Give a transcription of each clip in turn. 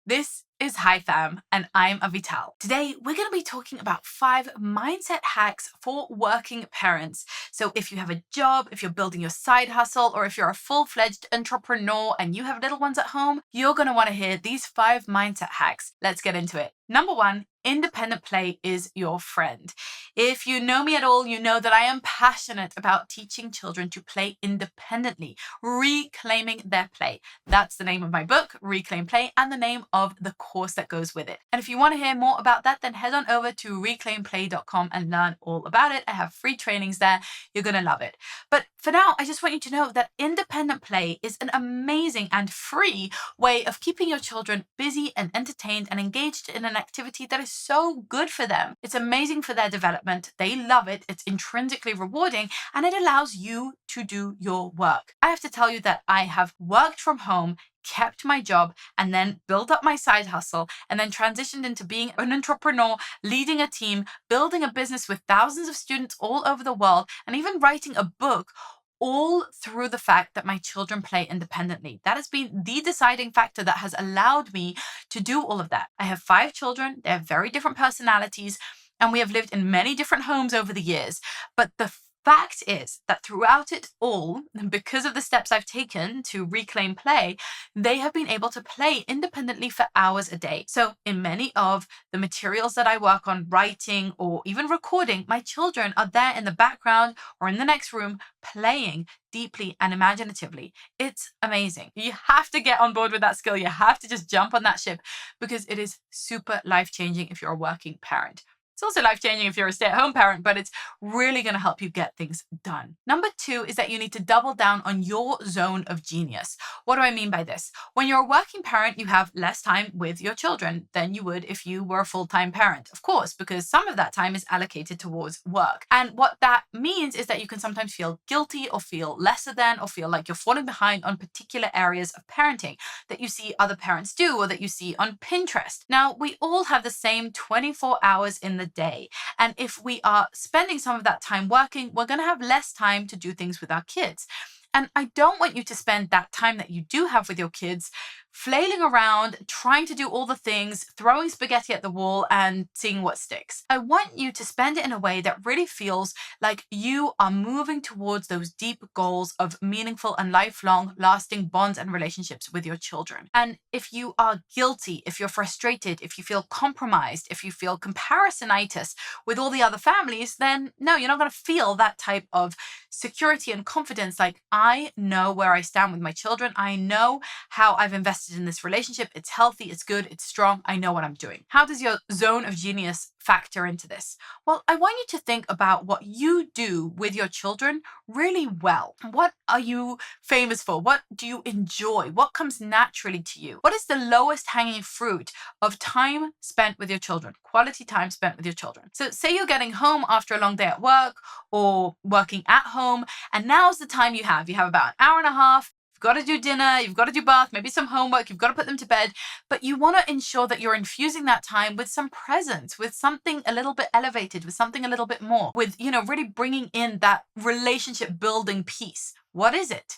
This is Hi Fam, and I'm Avital. Today, we're going to be talking about 5 mindset hacks for working parents. So if you have a job, if you're building your side hustle, or if you're a full-fledged entrepreneur and you have little ones at home, you're going to want to hear these 5 mindset hacks. Let's get into it. Number 1, independent play is your friend. If you know me at all, you know that I am passionate about teaching children to play independently, reclaiming their play. That's the name of my book, Reclaim Play, and the name of the course that goes with it. And if you want to hear more about that, then head on over to reclaimplay.com and learn all about it. I have free trainings there. You're going to love it. But for now, I just want you to know that independent play is an amazing and free way of keeping your children busy and entertained and engaged in an activity that is so good for them. It's amazing for their development. They love it. It's intrinsically rewarding, and it allows you to do your work. I have to tell you that I have worked from home, kept my job, and then built up my side hustle, and then transitioned into being an entrepreneur, leading a team, building a business with thousands of students all over the world, and even writing a book, all through the fact that my children play independently. That has been the deciding factor that has allowed me to do all of that. I have 5 children. They have very different personalities, and we have lived in many different homes over the years. But the fact is that throughout it all, because of the steps I've taken to reclaim play, they have been able to play independently for hours a day. So in many of the materials that I work on, writing or even recording, my children are there in the background or in the next room playing deeply and imaginatively. It's amazing. You have to get on board with that skill. You have to just jump on that ship because it is super life-changing if you're a working parent. It's also life-changing if you're a stay-at-home parent, but it's really going to help you get things done. Number 2 is that you need to double down on your zone of genius. What do I mean by this? When you're a working parent, you have less time with your children than you would if you were a full-time parent, of course, because some of that time is allocated towards work. And what that means is that you can sometimes feel guilty or feel lesser than or feel like you're falling behind on particular areas of parenting that you see other parents do or that you see on Pinterest. Now, we all have the same 24 hours in the day. And if we are spending some of that time working, we're going to have less time to do things with our kids. And I don't want you to spend that time that you do have with your kids flailing around, trying to do all the things, throwing spaghetti at the wall and seeing what sticks. I want you to spend it in a way that really feels like you are moving towards those deep goals of meaningful and lifelong lasting bonds and relationships with your children. And if you are guilty, if you're frustrated, if you feel compromised, if you feel comparisonitis with all the other families, then no, you're not going to feel that type of security and confidence. Like, I know where I stand with my children. I know how I've invested in this relationship. It's healthy, it's good, it's strong. I know what I'm doing. How does your zone of genius factor into this? Well, I want you to think about what you do with your children really well. What are you famous for? What do you enjoy? What comes naturally to you? What is the lowest hanging fruit of time spent with your children? Quality time spent with your children. So say you're getting home after a long day at work or working at home, and now's the time you have. You have about an hour and a half. You've got to do dinner, you've got to do bath, maybe some homework, you've got to put them to bed, but you want to ensure that you're infusing that time with some presence, with something a little bit elevated, with something a little bit more, with, really bringing in that relationship building piece. What is it?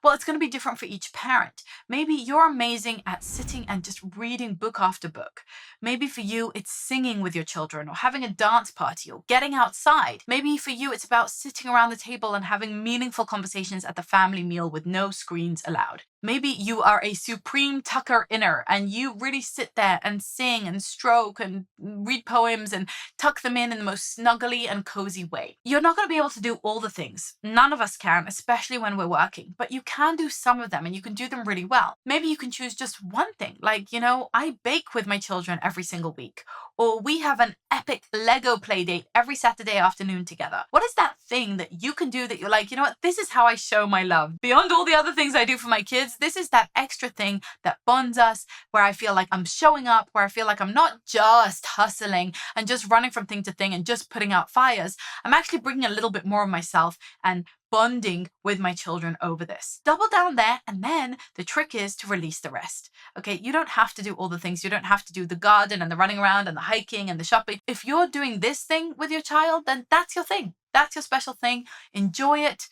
Well, it's going to be different for each parent. Maybe you're amazing at sitting and just reading book after book. Maybe for you, it's singing with your children or having a dance party or getting outside. Maybe for you, it's about sitting around the table and having meaningful conversations at the family meal with no screens allowed. Maybe you are a supreme tucker-inner and you really sit there and sing and stroke and read poems and tuck them in the most snuggly and cozy way. You're not going to be able to do all the things. None of us can, especially when we're working, but you can do some of them and you can do them really well. Maybe you can choose just one thing. Like, I bake with my children every single week, or we have an epic Lego play date every Saturday afternoon together. What is that thing that you can do that you're like, this is how I show my love? Beyond all the other things I do for my kids, this is that extra thing that bonds us, where I feel like I'm showing up, where I feel like I'm not just hustling and just running from thing to thing and just putting out fires. I'm actually bringing a little bit more of myself and bonding with my children over this. Double down there, and then the trick is to release the rest. Okay, you don't have to do all the things. You don't have to do the garden and the running around and the hiking and the shopping. If you're doing this thing with your child, then that's your thing. That's your special thing. Enjoy it.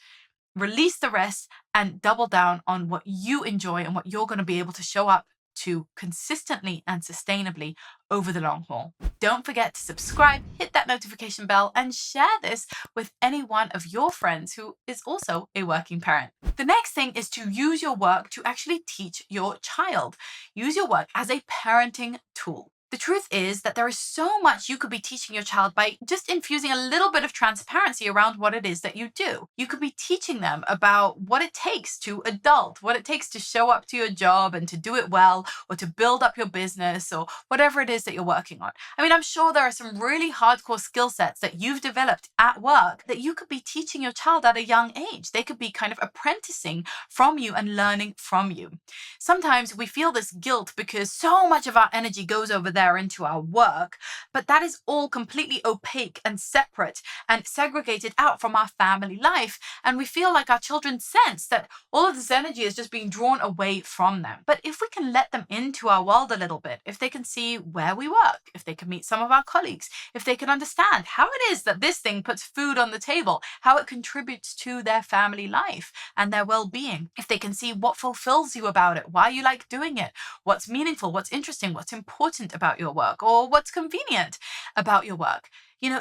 Release the rest and double down on what you enjoy and what you're going to be able to show up to consistently and sustainably over the long haul. Don't forget to subscribe, hit that notification bell, and share this with any one of your friends who is also a working parent. The next thing is to use your work to actually teach your child. Use your work as a parenting tool. The truth is that there is so much you could be teaching your child by just infusing a little bit of transparency around what it is that you do. You could be teaching them about what it takes to adult, what it takes to show up to your job and to do it well, or to build up your business, or whatever it is that you're working on. I mean, I'm sure there are some really hardcore skill sets that you've developed at work that you could be teaching your child at a young age. They could be kind of apprenticing from you and learning from you. Sometimes we feel this guilt because so much of our energy goes over there into our work, but that is all completely opaque and separate and segregated out from our family life. And we feel like our children sense that all of this energy is just being drawn away from them. But if we can let them into our world a little bit, if they can see where we work, if they can meet some of our colleagues, if they can understand how it is that this thing puts food on the table, how it contributes to their family life and their well-being, if they can see what fulfills you about it, why you like doing it, what's meaningful, what's interesting, what's important about your work, or what's convenient about your work,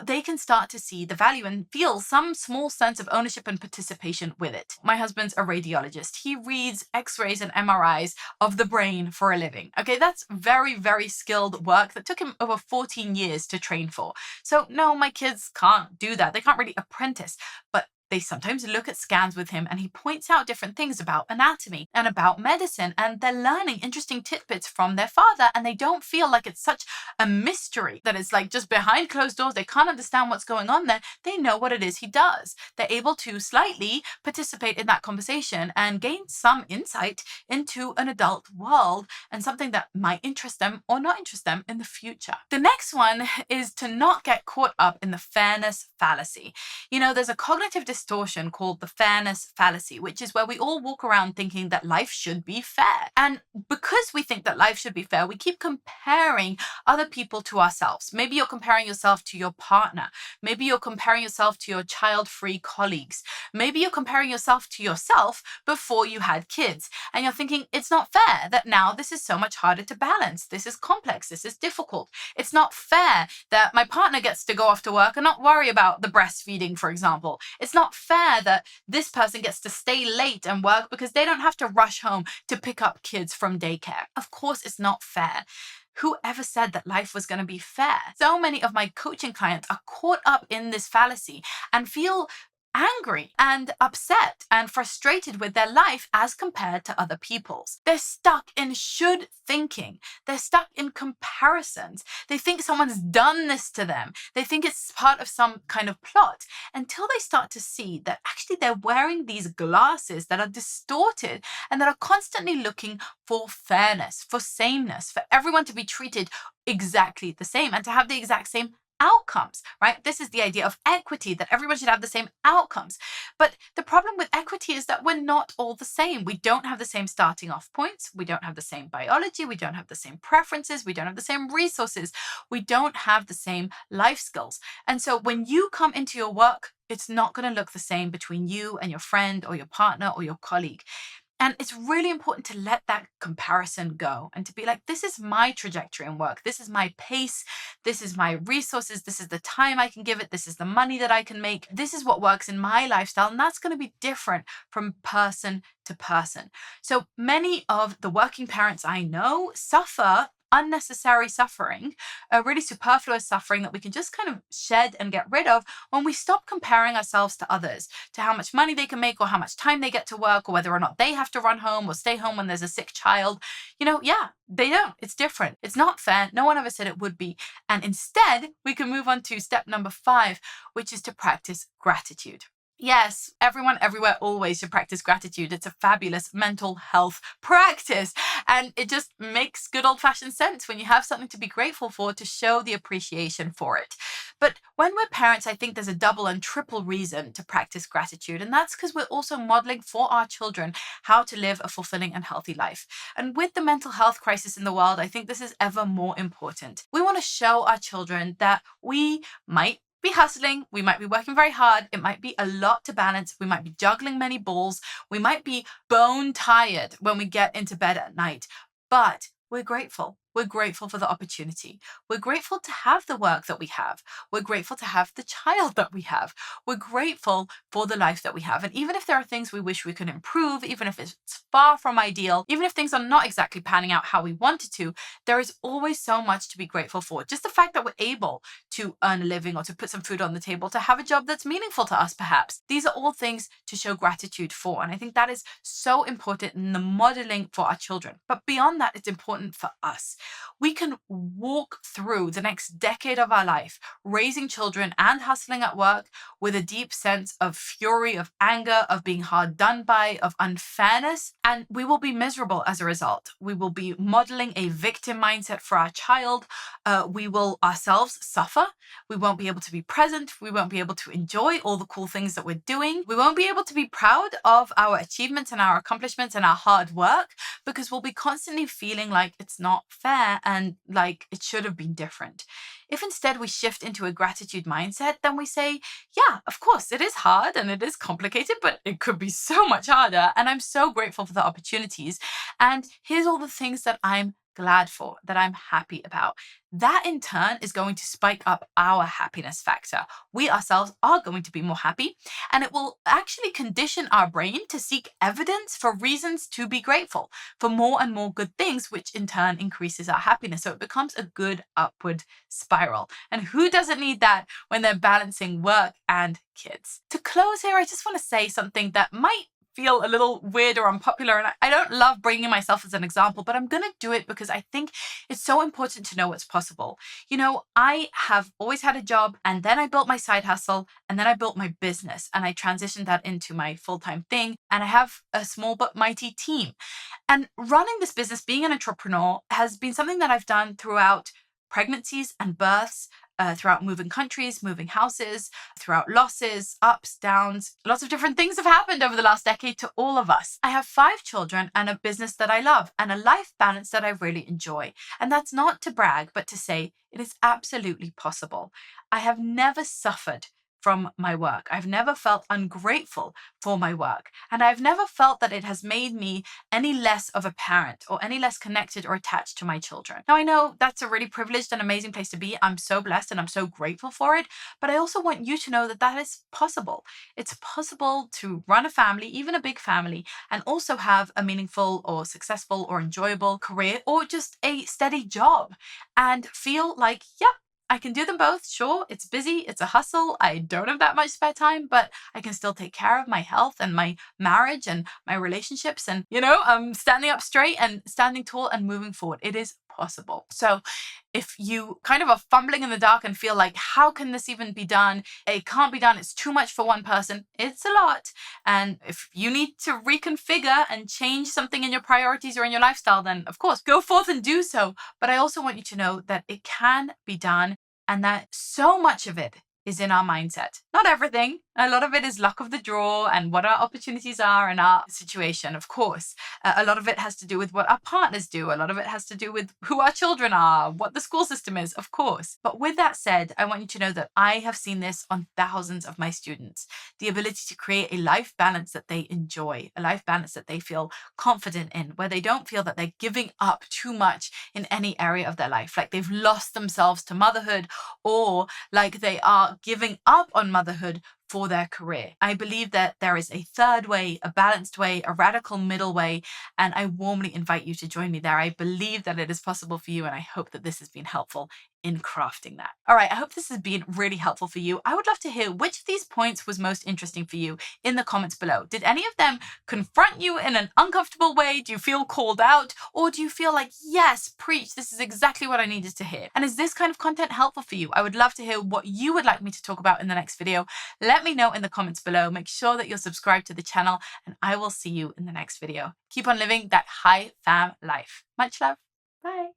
they can start to see the value and feel some small sense of ownership and participation with it. My husband's a radiologist. He reads X-rays and MRIs of the brain for a living. Okay, that's very, very skilled work that took him over 14 years to train for. So no, my kids can't do that. They can't really apprentice, but they sometimes look at scans with him and he points out different things about anatomy and about medicine, and they're learning interesting tidbits from their father, and they don't feel like it's such a mystery that it's like just behind closed doors. They can't understand what's going on there. They know what it is he does. They're able to slightly participate in that conversation and gain some insight into an adult world and something that might interest them or not interest them in the future. The next one is to not get caught up in the fairness fallacy. There's a cognitive distortion called the fairness fallacy, which is where we all walk around thinking that life should be fair. And because we think that life should be fair, we keep comparing other people to ourselves. Maybe you're comparing yourself to your partner. Maybe you're comparing yourself to your child-free colleagues. Maybe you're comparing yourself to yourself before you had kids. And you're thinking, it's not fair that now this is so much harder to balance. This is complex. This is difficult. It's not fair that my partner gets to go off to work and not worry about the breastfeeding, for example. It's not fair that this person gets to stay late and work because they don't have to rush home to pick up kids from daycare. Of course, it's not fair. Whoever said that life was going to be fair? So many of my coaching clients are caught up in this fallacy and feel angry and upset and frustrated with their life as compared to other people's. They're stuck in should thinking. They're stuck in comparisons. They think someone's done this to them. They think it's part of some kind of plot until they start to see that actually they're wearing these glasses that are distorted and that are constantly looking for fairness, for sameness, for everyone to be treated exactly the same and to have the exact same outcomes, right? This is the idea of equity, that everyone should have the same outcomes. But the problem with equity is that we're not all the same. We don't have the same starting off points. We don't have the same biology. We don't have the same preferences. We don't have the same resources. We don't have the same life skills. And so when you come into your work, it's not going to look the same between you and your friend or your partner or your colleague. And it's really important to let that comparison go and to be like, this is my trajectory in work. This is my pace. This is my resources. This is the time I can give it. This is the money that I can make. This is what works in my lifestyle. And that's going to be different from person to person. So many of the working parents I know suffer unnecessary suffering, a really superfluous suffering that we can just kind of shed and get rid of when we stop comparing ourselves to others, to how much money they can make or how much time they get to work or whether or not they have to run home or stay home when there's a sick child. They don't. It's different. It's not fair. No one ever said it would be. And instead, we can move on to step number 5, which is to practice gratitude. Yes, everyone, everywhere, always should practice gratitude. It's a fabulous mental health practice. And it just makes good old-fashioned sense when you have something to be grateful for, to show the appreciation for it. But when we're parents, I think there's a double and triple reason to practice gratitude. And that's because we're also modeling for our children how to live a fulfilling and healthy life. And with the mental health crisis in the world, I think this is ever more important. We want to show our children that we might be hustling, we might be working very hard, it might be a lot to balance, we might be juggling many balls, we might be bone tired when we get into bed at night, but we're grateful. We're grateful for the opportunity. We're grateful to have the work that we have. We're grateful to have the child that we have. We're grateful for the life that we have. And even if there are things we wish we could improve, even if it's far from ideal, even if things are not exactly panning out how we wanted to, there is always so much to be grateful for. Just the fact that we're able to earn a living or to put some food on the table, to have a job that's meaningful to us, perhaps. These are all things to show gratitude for. And I think that is so important in the modeling for our children. But beyond that, it's important for us. We can walk through the next decade of our life, raising children and hustling at work with a deep sense of fury, of anger, of being hard done by, of unfairness, and we will be miserable as a result. We will be modeling a victim mindset for our child. We will ourselves suffer. We won't be able to be present. We won't be able to enjoy all the cool things that we're doing. We won't be able to be proud of our achievements and our accomplishments and our hard work because we'll be constantly feeling like it's not fair and like it should have been different. If instead we shift into a gratitude mindset, then we say, yeah, of course, it is hard and it is complicated, but it could be so much harder. And I'm so grateful for the opportunities. And here's all the things that I'm glad for, that I'm happy about. That in turn is going to spike up our happiness factor. We ourselves are going to be more happy, and it will actually condition our brain to seek evidence for reasons to be grateful for more and more good things, which in turn increases our happiness. So it becomes a good upward spiral. And who doesn't need that when they're balancing work and kids? To close here, I just want to say something that might feel a little weird or unpopular. And I don't love bringing myself as an example, but I'm going to do it because I think it's so important to know what's possible. You know, I have always had a job, and then I built my side hustle, and then I built my business, and I transitioned that into my full-time thing. And I have a small but mighty team. And running this business, being an entrepreneur, has been something that I've done throughout pregnancies and births, throughout moving countries, moving houses, throughout losses, ups, downs. Lots of different things have happened over the last decade to all of us. I have 5 children and a business that I love and a life balance that I really enjoy. And that's not to brag, but to say it is absolutely possible. I have never suffered from my work. I've never felt ungrateful for my work. And I've never felt that it has made me any less of a parent or any less connected or attached to my children. Now, I know that's a really privileged and amazing place to be. I'm so blessed and I'm so grateful for it. But I also want you to know that that is possible. It's possible to run a family, even a big family, and also have a meaningful or successful or enjoyable career or just a steady job and feel like, yep, I can do them both. Sure, it's busy, it's a hustle. I don't have that much spare time, but I can still take care of my health and my marriage and my relationships. And, I'm standing up straight and standing tall and moving forward. It is possible. So if you kind of are fumbling in the dark and feel like, how can this even be done? It can't be done. It's too much for one person. It's a lot. And if you need to reconfigure and change something in your priorities or in your lifestyle, then of course, go forth and do so. But I also want you to know that it can be done and that so much of it is in our mindset. Not everything. A lot of it is luck of the draw and what our opportunities are and our situation, of course. A lot of it has to do with what our partners do. A lot of it has to do with who our children are, what the school system is, of course. But with that said, I want you to know that I have seen this on thousands of my students. The ability to create a life balance that they enjoy, a life balance that they feel confident in, where they don't feel that they're giving up too much in any area of their life, like they've lost themselves to motherhood or like they are giving up on motherhood for their career. I believe that there is a third way, a balanced way, a radical middle way, and I warmly invite you to join me there. I believe that it is possible for you, and I hope that this has been helpful in crafting that. All right, I hope this has been really helpful for you. I would love to hear which of these points was most interesting for you in the comments below. Did any of them confront you in an uncomfortable way? Do you feel called out? Or do you feel like, yes, preach, this is exactly what I needed to hear? And is this kind of content helpful for you? I would love to hear what you would like me to talk about in the next video. Let me know in the comments below. Make sure that you're subscribed to the channel, and I will see you in the next video. Keep on living that high fam life. Much love. Bye.